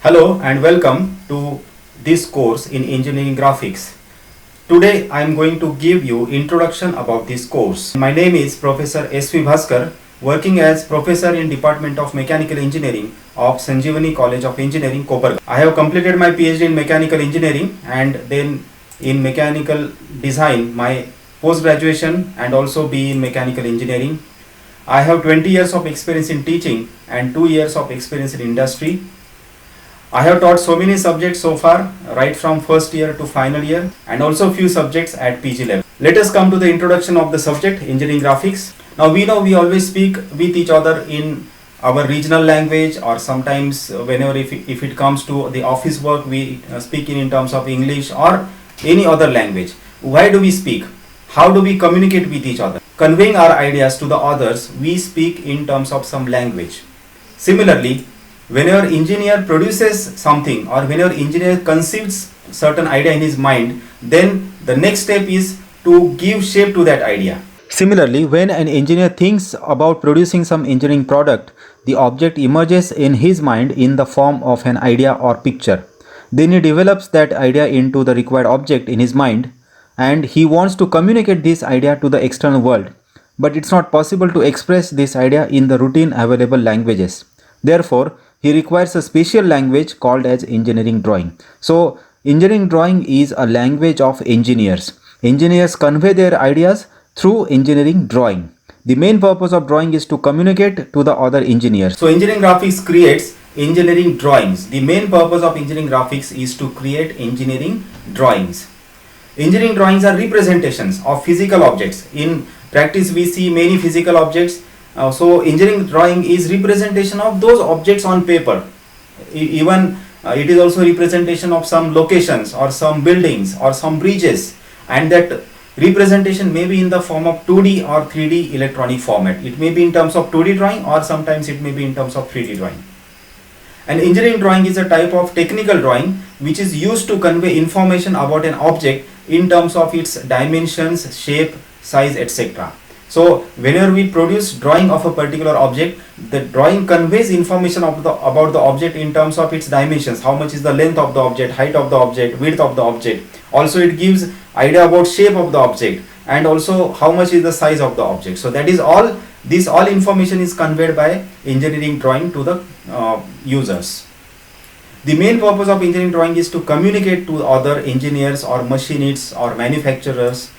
Hello and welcome to this course in engineering graphics. Today I am going to give you introduction about this course. My name is Professor S.V. Bhaskar, working as Professor in Department of Mechanical Engineering of Sanjeevani College of Engineering, Kopargaon. I have completed my PhD in Mechanical Engineering and then in Mechanical Design my post-graduation and also BE in Mechanical Engineering. I have 20 years of experience in teaching and 2 years of experience in industry. I have taught so many subjects so far, right from first year to final year, and also few subjects at PG level. Let us come to the introduction of the subject, engineering graphics. Now we know we always speak with each other in our regional language, or sometimes whenever if it comes to the office work, we speak in terms of English or any other language. Why do we speak? How do we communicate with each other? Conveying our ideas to the others, we speak in terms of some language. Similarly, whenever engineer produces something or whenever engineer conceives certain idea in his mind, then the next step is to give shape to that idea. Similarly, when an engineer thinks about producing some engineering product, the object emerges in his mind in the form of an idea or picture. Then he develops that idea into the required object in his mind, and he wants to communicate this idea to the external world. But it's not possible to express this idea in the routine available languages. Therefore, he requires a special language called as engineering drawing. So, engineering drawing is a language of engineers. Engineers convey their ideas through engineering drawing. The main purpose of drawing is to communicate to the other engineers. So, engineering graphics creates engineering drawings. The main purpose of engineering graphics is to create engineering drawings. Engineering drawings are representations of physical objects. In practice, we see many physical objects. So engineering drawing is representation of those objects on paper. Even it is also representation of some locations or some buildings or some bridges, and that representation may be in the form of 2D or 3D electronic format. It may be in terms of 2D drawing, or sometimes it may be in terms of 3D drawing. An engineering drawing is a type of technical drawing which is used to convey information about an object in terms of its dimensions, shape, size, etc. So whenever we produce drawing of a particular object, the drawing conveys information about the object in terms of its dimensions. How much is the length of the object, height of the object, width of the object. Also it gives idea about shape of the object, and also how much is the size of the object. So that is all, this all information is conveyed by engineering drawing to the users. The main purpose of engineering drawing is to communicate to other engineers or machinists or manufacturers.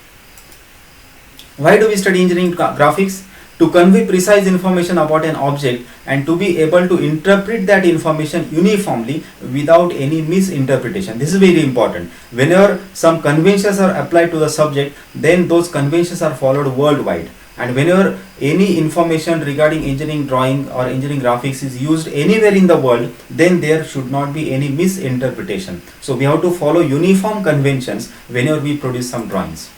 Why do we study engineering graphics? To convey precise information about an object and to be able to interpret that information uniformly without any misinterpretation. This is very important. Whenever some conventions are applied to the subject, then those conventions are followed worldwide. And whenever any information regarding engineering drawing or engineering graphics is used anywhere in the world, then there should not be any misinterpretation. So we have to follow uniform conventions whenever we produce some drawings.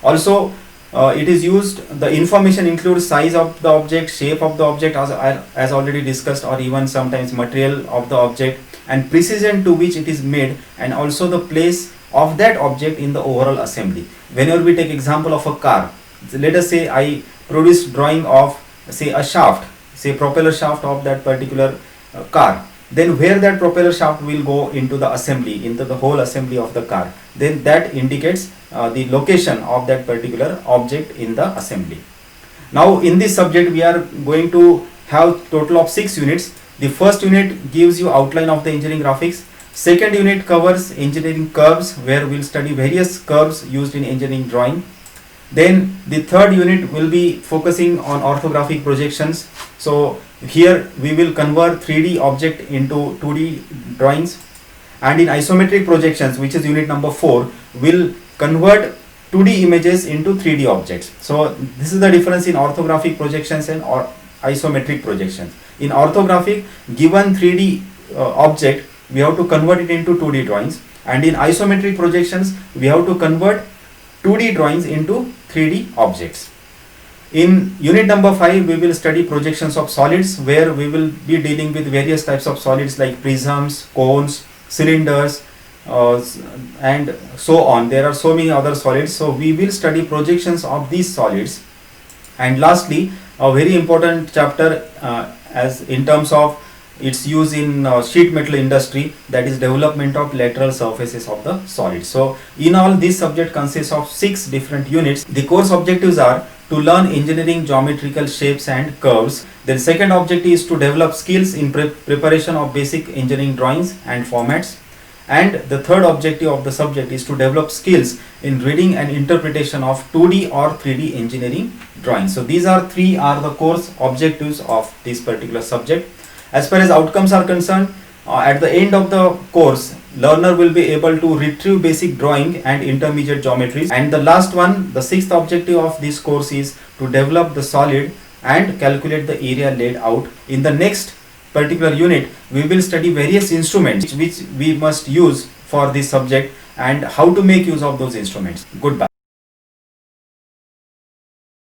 Also, it is used, the information includes size of the object, shape of the object as already discussed, or even sometimes material of the object, and precision to which it is made, and also the place of that object in the overall assembly. Whenever we take example of a car, let us say I produce drawing of say a shaft, say propeller shaft of that particular car, then where that propeller shaft will go into the assembly, into the whole assembly of the car, then that indicates the location of that particular object in the assembly. Now in this subject we are going to have total of 6 units. The first unit gives you outline of the engineering graphics. Second unit covers engineering curves, where we will study various curves used in engineering drawing. Then the third unit will be focusing on orthographic projections. So here we will convert 3D object into 2D drawings, and in isometric projections, which is unit number 4, will convert 2D images into 3D objects. So this is the difference in orthographic projections and isometric projections. In orthographic, given 3D object, we have to convert it into 2D drawings, and in isometric projections we have to convert 2D drawings into 3D objects. In unit number 5, we will study projections of solids, where we will be dealing with various types of solids like prisms, cones, cylinders, and so on. There are so many other solids, so we will study projections of these solids. And lastly, a very important chapter as in terms of its use in sheet metal industry, that is development of lateral surfaces of the solid. So in all, this subject consists of 6 different units. The course objectives are to learn engineering geometrical shapes and curves. Then second objective is to develop skills in preparation of basic engineering drawings and formats. And the third objective of the subject is to develop skills in reading and interpretation of 2D or 3D engineering drawings. So these are the course objectives of this particular subject. As far as outcomes are concerned, at the end of the course, learner will be able to retrieve basic drawing and intermediate geometries. And the last one, the sixth objective of this course is to develop the solid and calculate the area laid out. In the next particular unit, we will study various instruments which we must use for this subject and how to make use of those instruments. Goodbye.